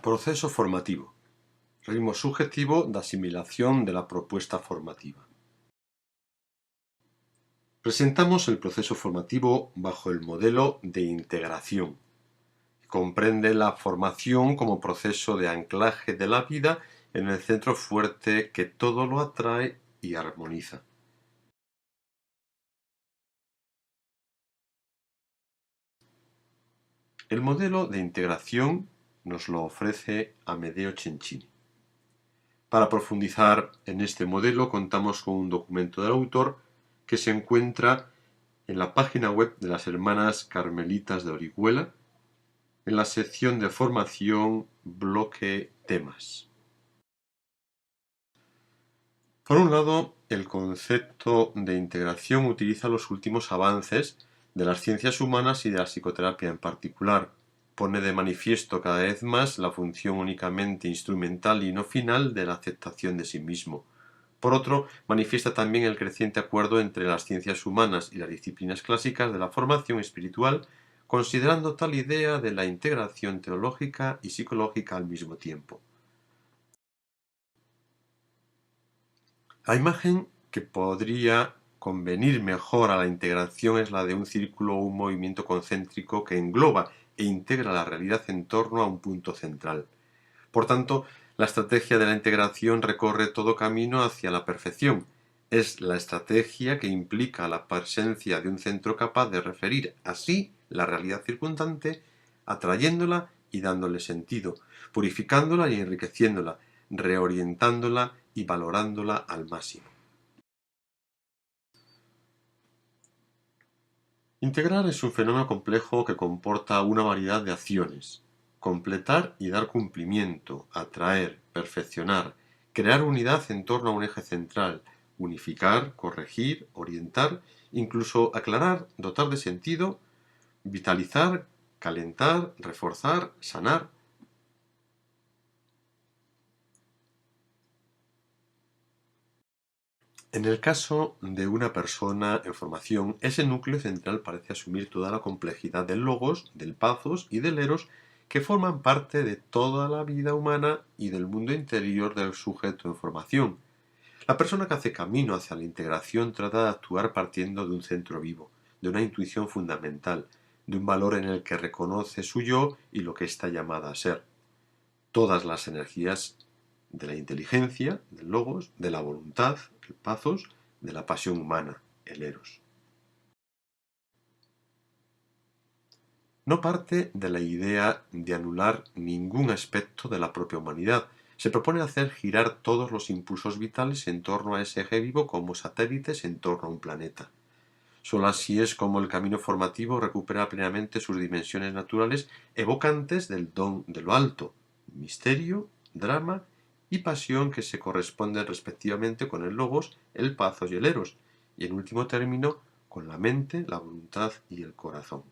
Proceso formativo. Ritmo subjetivo da asimilación de la propuesta formativa. Presentamos el proceso formativo bajo el modelo de integración. Comprende la formación como proceso de anclaje de la vida en el centro fuerte que todo lo atrae y armoniza. El modelo de integración nos lo ofrece Amedeo Cencini. Para profundizar en este modelo contamos con un documento del autor que se encuentra en la página web de las Hermanas Carmelitas de Orihuela, en la sección de formación, bloque temas. Por un lado, el concepto de integración utiliza los últimos avances de las ciencias humanas y de la psicoterapia en particular. Pone de manifiesto cada vez más la función únicamente instrumental y no final de la aceptación de sí mismo. Por otro, manifiesta también el creciente acuerdo entre las ciencias humanas y las disciplinas clásicas de la formación espiritual, considerando tal idea de la integración teológica y psicológica al mismo tiempo. La imagen que podría convenir mejor a la integración es la de un círculo o un movimiento concéntrico que engloba e integra la realidad en torno a un punto central. Por tanto, la estrategia de la integración recorre todo camino hacia la perfección. Es la estrategia que implica la presencia de un centro capaz de referir así la realidad circundante, atrayéndola y dándole sentido, purificándola y enriqueciéndola, reorientándola y valorándola al máximo. Integrar es un fenómeno complejo que comporta una variedad de acciones. Completar y dar cumplimiento, atraer, perfeccionar, crear unidad en torno a un eje central, unificar, corregir, orientar, incluso aclarar, dotar de sentido, vitalizar, calentar, reforzar, sanar. En el caso de una persona en formación, ese núcleo central parece asumir toda la complejidad del logos, del pathos y del eros que forman parte de toda la vida humana y del mundo interior del sujeto en formación. La persona que hace camino hacia la integración trata de actuar partiendo de un centro vivo, de una intuición fundamental, de un valor en el que reconoce su yo y lo que está llamada a ser. Todas las energías de la inteligencia, del logos, de la voluntad, el pathos, de la pasión humana, el eros. No parte de la idea de anular ningún aspecto de la propia humanidad. Se propone hacer girar todos los impulsos vitales en torno a ese eje vivo como satélites en torno a un planeta. Solo así es como el camino formativo recupera plenamente sus dimensiones naturales evocantes del don de lo alto, misterio, drama y pasión que se corresponden respectivamente con el logos, el pathos y el eros, y en último término con la mente, la voluntad y el corazón.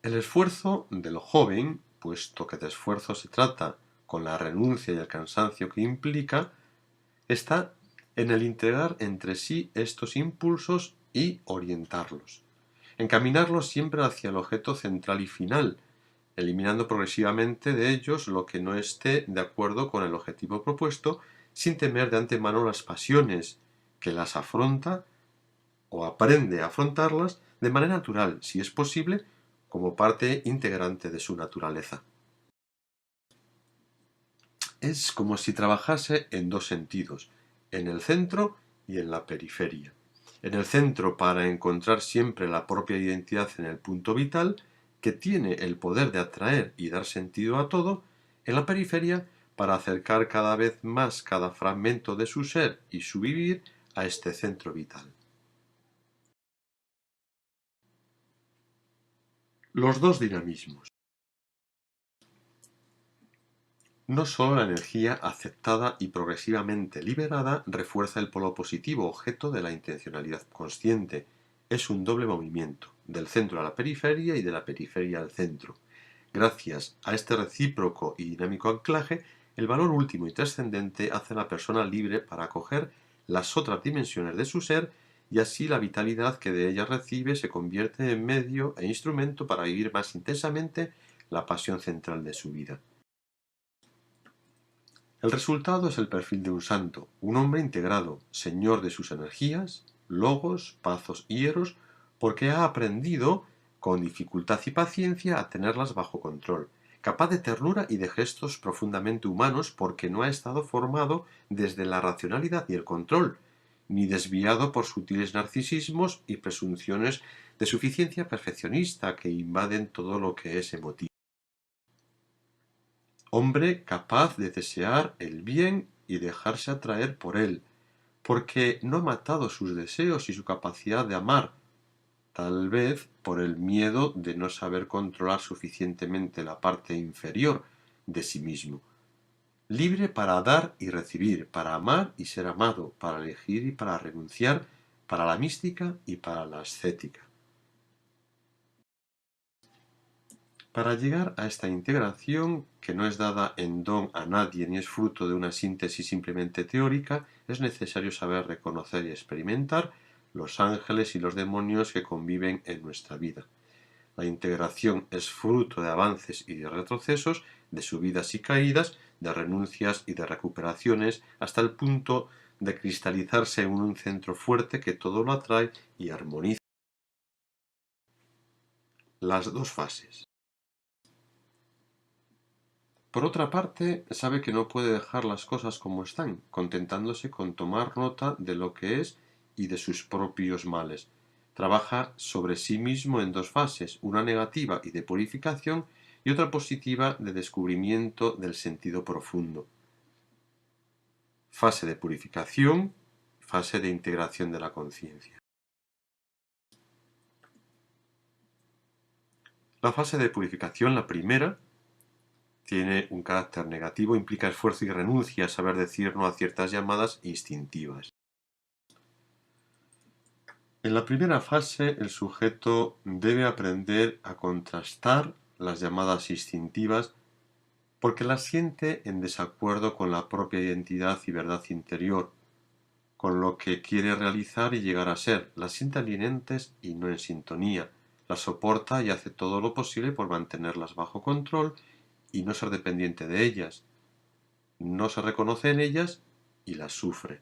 El esfuerzo de lo joven, puesto que de esfuerzo se trata con la renuncia y el cansancio que implica, está en el integrar entre sí estos impulsos y orientarlos, encaminarlos siempre hacia el objeto central y final, eliminando progresivamente de ellos lo que no esté de acuerdo con el objetivo propuesto, sin temer de antemano las pasiones, que las afronta o aprende a afrontarlas de manera natural, si es posible, como parte integrante de su naturaleza. Es como si trabajase en dos sentidos, en el centro y en la periferia. En el centro para encontrar siempre la propia identidad en el punto vital, que tiene el poder de atraer y dar sentido a todo, en la periferia para acercar cada vez más cada fragmento de su ser y su vivir a este centro vital. Los dos dinamismos. No sólo la energía aceptada y progresivamente liberada refuerza el polo positivo objeto de la intencionalidad consciente. Es un doble movimiento, del centro a la periferia y de la periferia al centro. Gracias a este recíproco y dinámico anclaje, el valor último y trascendente hace a la persona libre para acoger las otras dimensiones de su ser y así la vitalidad que de ella recibe se convierte en medio e instrumento para vivir más intensamente la pasión central de su vida. El resultado es el perfil de un santo, un hombre integrado, señor de sus energías, logos, pazos y hieros, porque ha aprendido, con dificultad y paciencia, a tenerlas bajo control, capaz de ternura y de gestos profundamente humanos porque no ha estado formado desde la racionalidad y el control, ni desviado por sutiles narcisismos y presunciones de suficiencia perfeccionista que invaden todo lo que es emotivo. Hombre capaz de desear el bien y dejarse atraer por él, porque no ha matado sus deseos y su capacidad de amar, tal vez por el miedo de no saber controlar suficientemente la parte inferior de sí mismo. Libre para dar y recibir, para amar y ser amado, para elegir y para renunciar, para la mística y para la ascética. Para llegar a esta integración, que no es dada en don a nadie ni es fruto de una síntesis simplemente teórica, es necesario saber reconocer y experimentar los ángeles y los demonios que conviven en nuestra vida. La integración es fruto de avances y de retrocesos, de subidas y caídas, de renuncias y de recuperaciones, hasta el punto de cristalizarse en un centro fuerte que todo lo atrae y armoniza. Las dos fases. Por otra parte, sabe que no puede dejar las cosas como están, contentándose con tomar nota de lo que es y de sus propios males. Trabaja sobre sí mismo en dos fases, una negativa y de purificación y otra positiva de descubrimiento del sentido profundo. Fase de purificación, fase de integración de la conciencia. La fase de purificación, la primera, tiene un carácter negativo, implica esfuerzo y renuncia a saber decir no a ciertas llamadas instintivas. En la primera fase, el sujeto debe aprender a contrastar las llamadas instintivas porque las siente en desacuerdo con la propia identidad y verdad interior, con lo que quiere realizar y llegar a ser. Las siente alienantes y no en sintonía, las soporta y hace todo lo posible por mantenerlas bajo control y no ser dependiente de ellas. No se reconoce en ellas y las sufre.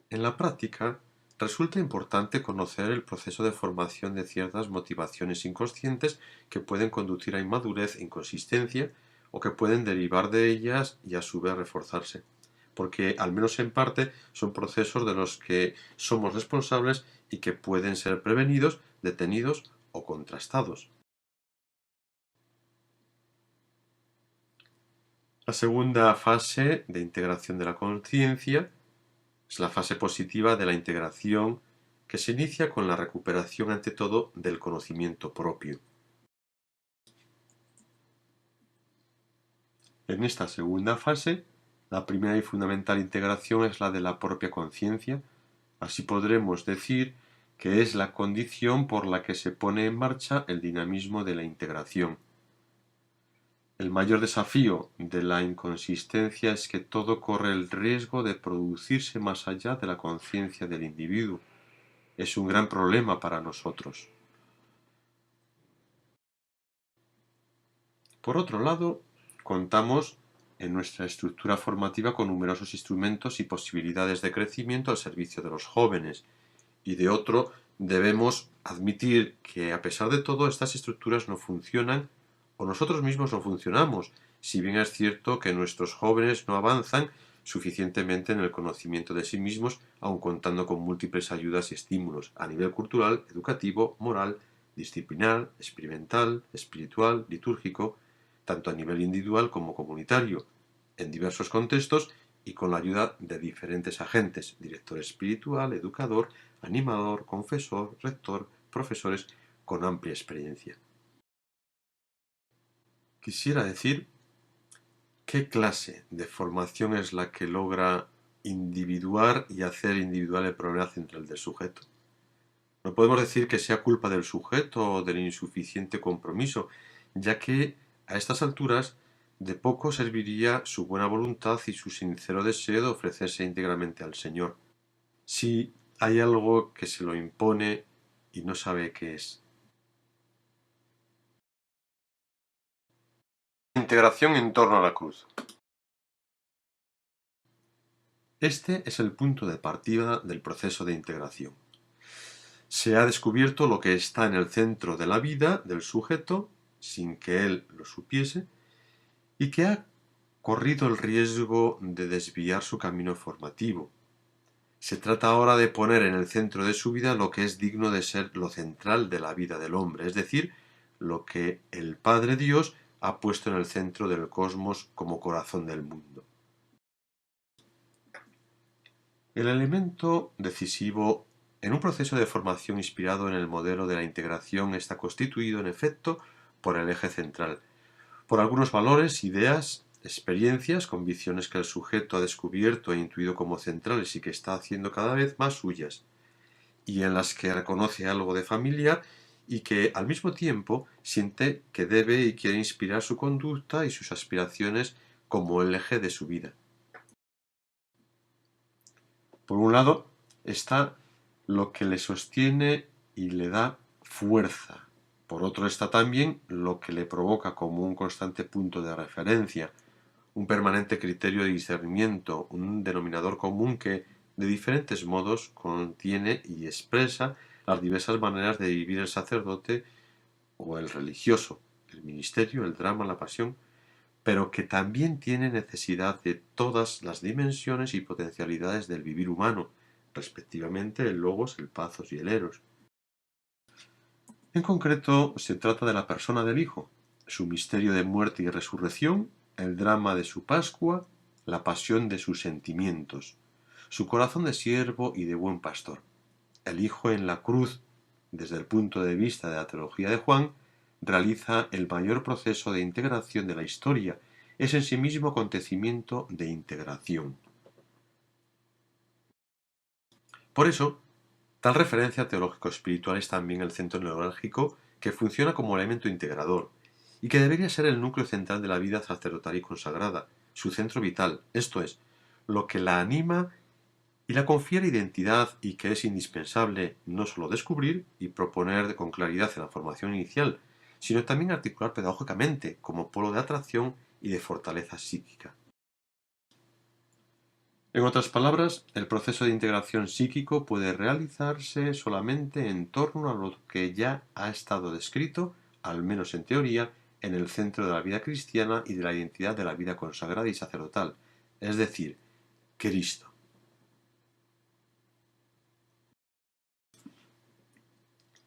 En la práctica, resulta importante conocer el proceso de formación de ciertas motivaciones inconscientes que pueden conducir a inmadurez e inconsistencia o que pueden derivar de ellas y a su vez reforzarse, porque al menos en parte son procesos de los que somos responsables y que pueden ser prevenidos, detenidos o contrastados. La segunda fase de integración de la conciencia es la fase positiva de la integración que se inicia con la recuperación ante todo del conocimiento propio. En esta segunda fase, la primera y fundamental integración es la de la propia conciencia, así podremos decir que es la condición por la que se pone en marcha el dinamismo de la integración. El mayor desafío de la inconsistencia es que todo corre el riesgo de producirse más allá de la conciencia del individuo. Es un gran problema para nosotros. Por otro lado, contamos en nuestra estructura formativa con numerosos instrumentos y posibilidades de crecimiento al servicio de los jóvenes, y de otro, debemos admitir que a pesar de todo estas estructuras no funcionan o nosotros mismos no funcionamos, si bien es cierto que nuestros jóvenes no avanzan suficientemente en el conocimiento de sí mismos, aun contando con múltiples ayudas y estímulos a nivel cultural, educativo, moral, disciplinar, experimental, espiritual, litúrgico, tanto a nivel individual como comunitario, en diversos contextos y con la ayuda de diferentes agentes, director espiritual, educador, animador, confesor, rector, profesores con amplia experiencia. Quisiera decir qué clase de formación es la que logra individuar y hacer individual el problema central del sujeto. No podemos decir que sea culpa del sujeto o del insuficiente compromiso, ya que a estas alturas de poco serviría su buena voluntad y su sincero deseo de ofrecerse íntegramente al Señor, si hay algo que se lo impone y no sabe qué es. Integración en torno a la cruz. Este es el punto de partida del proceso de integración. Se ha descubierto lo que está en el centro de la vida del sujeto, sin que él lo supiese, y que ha corrido el riesgo de desviar su camino formativo. Se trata ahora de poner en el centro de su vida lo que es digno de ser lo central de la vida del hombre, es decir, lo que el Padre Dios ha puesto en el centro del cosmos como corazón del mundo. El elemento decisivo en un proceso de formación inspirado en el modelo de la integración está constituido, en efecto, por el eje central, por algunos valores, ideas, experiencias, convicciones que el sujeto ha descubierto e intuido como centrales y que está haciendo cada vez más suyas, y en las que reconoce algo de familiar y que al mismo tiempo siente que debe y quiere inspirar su conducta y sus aspiraciones como el eje de su vida. Por un lado está lo que le sostiene y le da fuerza. Por otro está también lo que le provoca como un constante punto de referencia, un permanente criterio de discernimiento, un denominador común que, de diferentes modos, contiene y expresa las diversas maneras de vivir el sacerdote o el religioso, el ministerio, el drama, la pasión, pero que también tiene necesidad de todas las dimensiones y potencialidades del vivir humano, respectivamente el logos, el pathos y el eros. En concreto, se trata de la persona del Hijo, su misterio de muerte y resurrección, el drama de su Pascua, la pasión de sus sentimientos, su corazón de siervo y de buen pastor. El Hijo en la cruz, desde el punto de vista de la teología de Juan, realiza el mayor proceso de integración de la historia. Es en sí mismo acontecimiento de integración. Por eso, tal referencia teológico-espiritual es también el centro neurálgico que funciona como elemento integrador y que debería ser el núcleo central de la vida sacerdotal y consagrada, su centro vital, esto es, lo que la anima y la confiere identidad y que es indispensable no sólo descubrir y proponer con claridad en la formación inicial, sino también articular pedagógicamente como polo de atracción y de fortaleza psíquica. En otras palabras, el proceso de integración psíquico puede realizarse solamente en torno a lo que ya ha estado descrito, al menos en teoría, en el centro de la vida cristiana y de la identidad de la vida consagrada y sacerdotal, es decir, Cristo.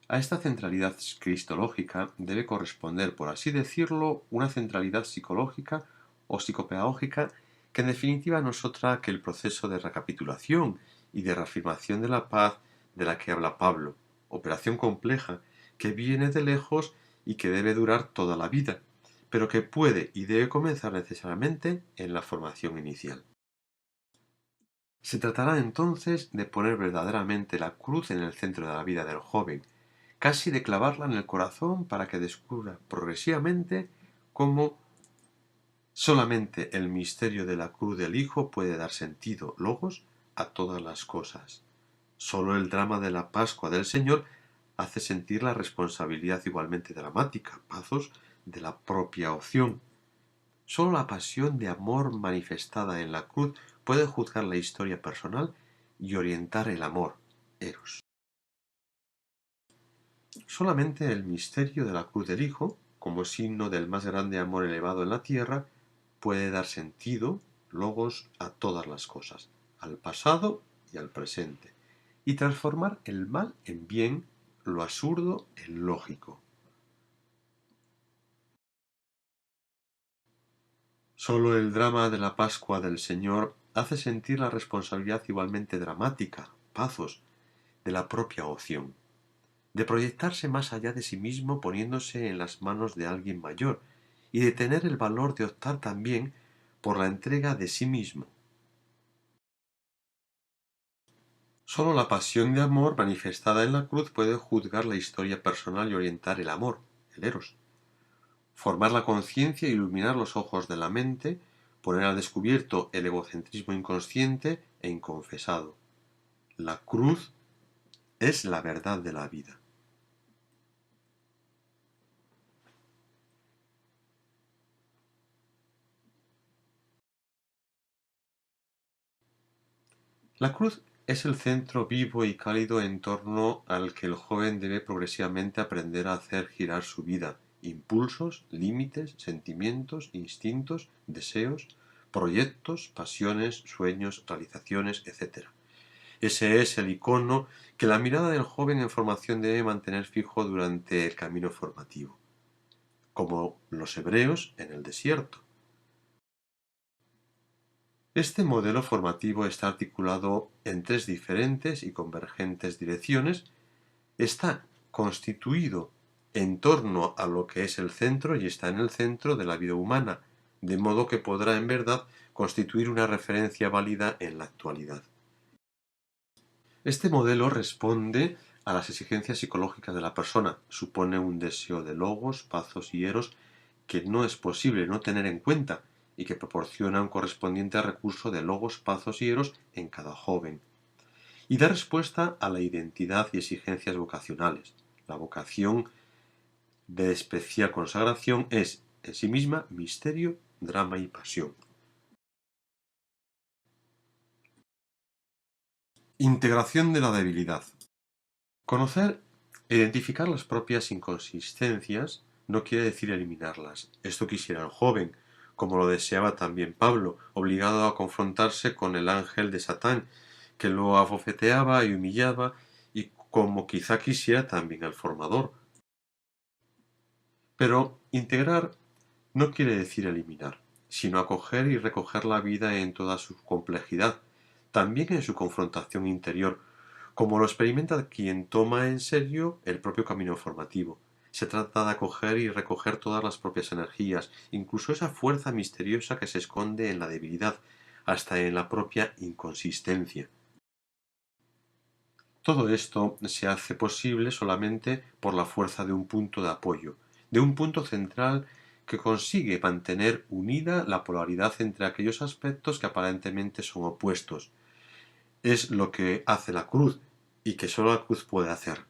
A esta centralidad cristológica debe corresponder, por así decirlo, una centralidad psicológica o psicopedagógica que en definitiva no es otra que el proceso de recapitulación y de reafirmación de la paz de la que habla Pablo, operación compleja que viene de lejos y que debe durar toda la vida, pero que puede y debe comenzar necesariamente en la formación inicial. Se tratará entonces de poner verdaderamente la cruz en el centro de la vida del joven, casi de clavarla en el corazón para que descubra progresivamente cómo solamente el misterio de la cruz del Hijo puede dar sentido, logos, a todas las cosas. Solo el drama de la Pascua del Señor hace sentir la responsabilidad igualmente dramática, pathos, de la propia opción. Solo la pasión de amor manifestada en la cruz puede juzgar la historia personal y orientar el amor, eros. Solamente el misterio de la cruz del Hijo, como signo del más grande amor elevado en la tierra, puede dar sentido, logos, a todas las cosas, al pasado y al presente, y transformar el mal en bien, lo absurdo en lógico. Solo el drama de la Pascua del Señor hace sentir la responsabilidad igualmente dramática, pathos, de la propia opción, de proyectarse más allá de sí mismo poniéndose en las manos de alguien mayor, y de tener el valor de optar también por la entrega de sí mismo. Solo la pasión de amor manifestada en la cruz puede juzgar la historia personal y orientar el amor, el eros. formar la conciencia e iluminar los ojos de la mente, poner al descubierto el egocentrismo inconsciente e inconfesado. La cruz es la verdad de la vida. La cruz es el centro vivo y cálido en torno al que el joven debe progresivamente aprender a hacer girar su vida, impulsos, límites, sentimientos, instintos, deseos, proyectos, pasiones, sueños, realizaciones, etc. Ese es el icono que la mirada del joven en formación debe mantener fijo durante el camino formativo, como los hebreos en el desierto. Este modelo formativo está articulado en tres diferentes y convergentes direcciones, está constituido en torno a lo que es el centro y está en el centro de la vida humana, de modo que podrá en verdad constituir una referencia válida en la actualidad. Este modelo responde a las exigencias psicológicas de la persona, supone un deseo de logos, pazos y eros que no es posible no tener en cuenta y que proporciona un correspondiente recurso de logos, pazos y eros en cada joven, y da respuesta a la identidad y exigencias vocacionales. La vocación de especial consagración es en sí misma misterio, drama y pasión. Integración de la debilidad. Conocer e identificar las propias inconsistencias no quiere decir eliminarlas. Esto quisiera el joven, como lo deseaba también Pablo, obligado a confrontarse con el ángel de Satán, que lo abofeteaba y humillaba, y como quizá quisiera también el formador. Pero integrar no quiere decir eliminar, sino acoger y recoger la vida en toda su complejidad, también en su confrontación interior, como lo experimenta quien toma en serio el propio camino formativo. Se trata de acoger y recoger todas las propias energías, incluso esa fuerza misteriosa que se esconde en la debilidad, hasta en la propia inconsistencia. Todo esto se hace posible solamente por la fuerza de un punto de apoyo, de un punto central que consigue mantener unida la polaridad entre aquellos aspectos que aparentemente son opuestos. Es lo que hace la cruz y que sólo la cruz puede hacer.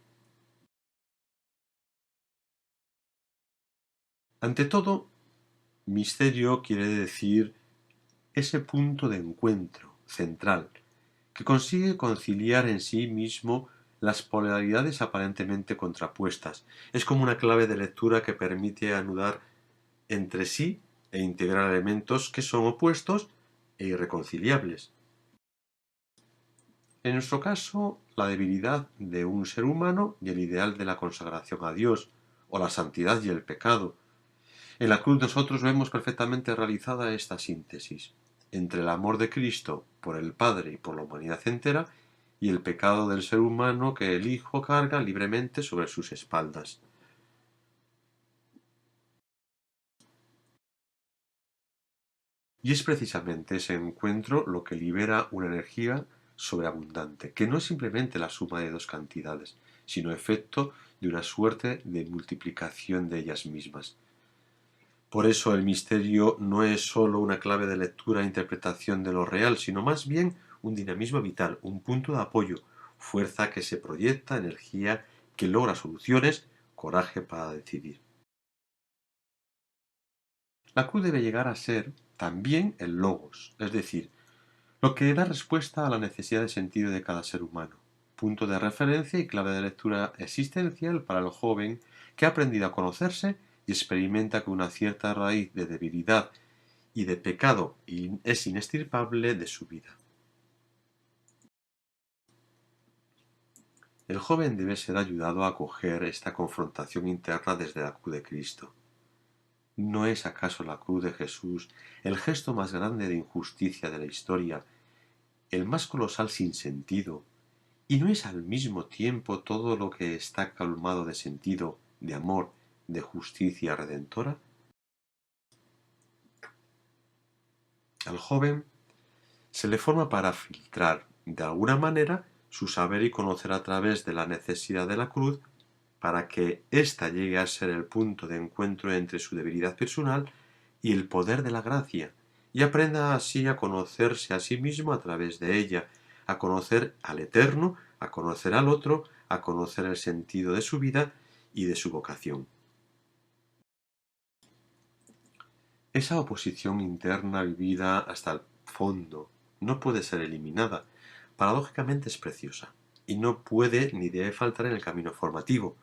Ante todo, misterio quiere decir ese punto de encuentro central que consigue conciliar en sí mismo las polaridades aparentemente contrapuestas. Es como una clave de lectura que permite anudar entre sí e integrar elementos que son opuestos e irreconciliables. En nuestro caso, la debilidad de un ser humano y el ideal de la consagración a Dios, o la santidad y el pecado. En la cruz nosotros vemos perfectamente realizada esta síntesis entre el amor de Cristo por el Padre y por la humanidad entera y el pecado del ser humano que el Hijo carga libremente sobre sus espaldas. Y es precisamente ese encuentro lo que libera una energía sobreabundante, que no es simplemente la suma de dos cantidades, sino efecto de una suerte de multiplicación de ellas mismas. Por eso el misterio no es sólo una clave de lectura e interpretación de lo real, sino más bien un dinamismo vital, un punto de apoyo, fuerza que se proyecta, energía que logra soluciones, coraje para decidir. La cruz debe llegar a ser también el logos, es decir, lo que da respuesta a la necesidad de sentido de cada ser humano, punto de referencia y clave de lectura existencial para el joven que ha aprendido a conocerse y experimenta que una cierta raíz de debilidad y de pecado es inextirpable de su vida. El joven debe ser ayudado a acoger esta confrontación interna desde la cruz de Cristo. ¿No es acaso la cruz de Jesús el gesto más grande de injusticia de la historia, el más colosal sinsentido, y no es al mismo tiempo todo lo que está colmado de sentido, de amor, de justicia redentora? Al joven se le forma para filtrar, de alguna manera, su saber y conocer a través de la necesidad de la cruz para que ésta llegue a ser el punto de encuentro entre su debilidad personal y el poder de la gracia, y aprenda así a conocerse a sí mismo a través de ella, a conocer al Eterno, a conocer al otro, a conocer el sentido de su vida y de su vocación. Esa oposición interna vivida hasta el fondo no puede ser eliminada. Paradójicamente es preciosa y no puede ni debe faltar en el camino formativo.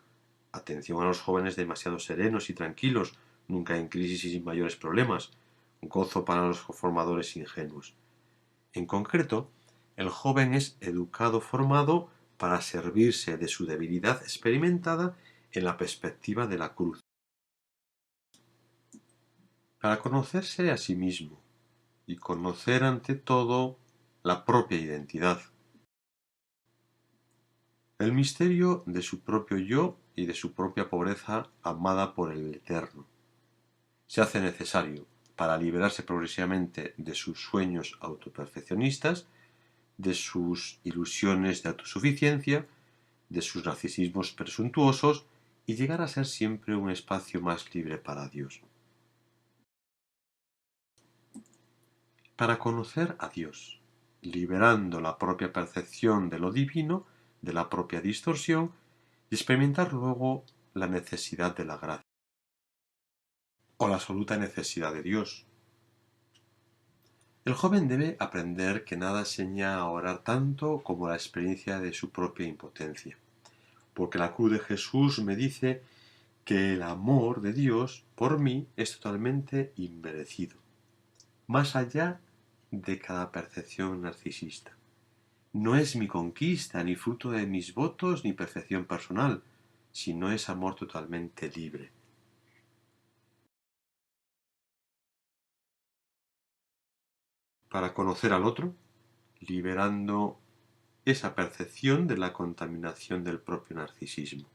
Atención a los jóvenes demasiado serenos y tranquilos, nunca en crisis y sin mayores problemas. Gozo para los formadores ingenuos. En concreto, el joven es educado, formado para servirse de su debilidad experimentada en la perspectiva de la cruz, para conocerse a sí mismo y conocer ante todo la propia identidad, el misterio de su propio yo y de su propia pobreza amada por el Eterno. Se hace necesario para liberarse progresivamente de sus sueños autoperfeccionistas, de sus ilusiones de autosuficiencia, de sus narcisismos presuntuosos y llegar a ser siempre un espacio más libre para Dios. Para conocer a Dios, liberando la propia percepción de lo divino, de la propia distorsión, y experimentar luego la necesidad de la gracia, o la absoluta necesidad de Dios. El joven debe aprender que nada enseña a orar tanto como la experiencia de su propia impotencia, porque la cruz de Jesús me dice que el amor de Dios por mí es totalmente inmerecido, más allá de cada percepción narcisista. No es mi conquista, ni fruto de mis votos, ni perfección personal, sino es amor totalmente libre. Para conocer al otro, liberando esa percepción de la contaminación del propio narcisismo.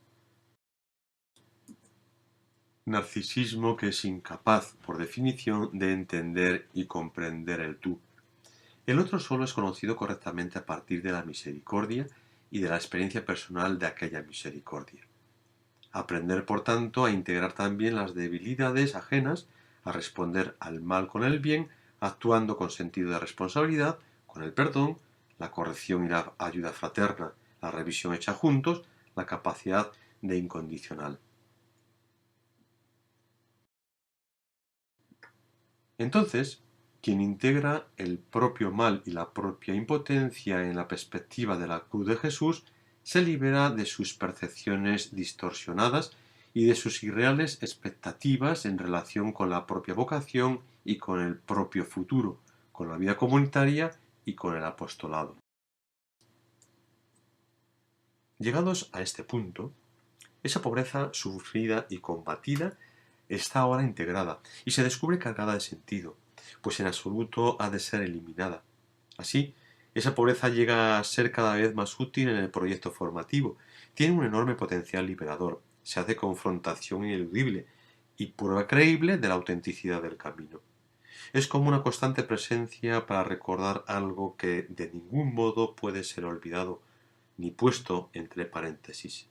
Narcisismo que es incapaz, por definición, de entender y comprender el tú. El otro solo es conocido correctamente a partir de la misericordia y de la experiencia personal de aquella misericordia. Aprender, por tanto, a integrar también las debilidades ajenas, a responder al mal con el bien, actuando con sentido de responsabilidad, con el perdón, la corrección y la ayuda fraterna, la revisión hecha juntos, la capacidad de incondicional. Entonces, quien integra el propio mal y la propia impotencia en la perspectiva de la cruz de Jesús, se libera de sus percepciones distorsionadas y de sus irreales expectativas en relación con la propia vocación y con el propio futuro, con la vida comunitaria y con el apostolado. Llegados a este punto, esa pobreza sufrida y combatida está ahora integrada y se descubre cargada de sentido, pues en absoluto ha de ser eliminada. Así, esa pobreza llega a ser cada vez más útil en el proyecto formativo, tiene un enorme potencial liberador, se hace confrontación ineludible y prueba creíble de la autenticidad del camino. Es como una constante presencia para recordar algo que de ningún modo puede ser olvidado ni puesto entre paréntesis.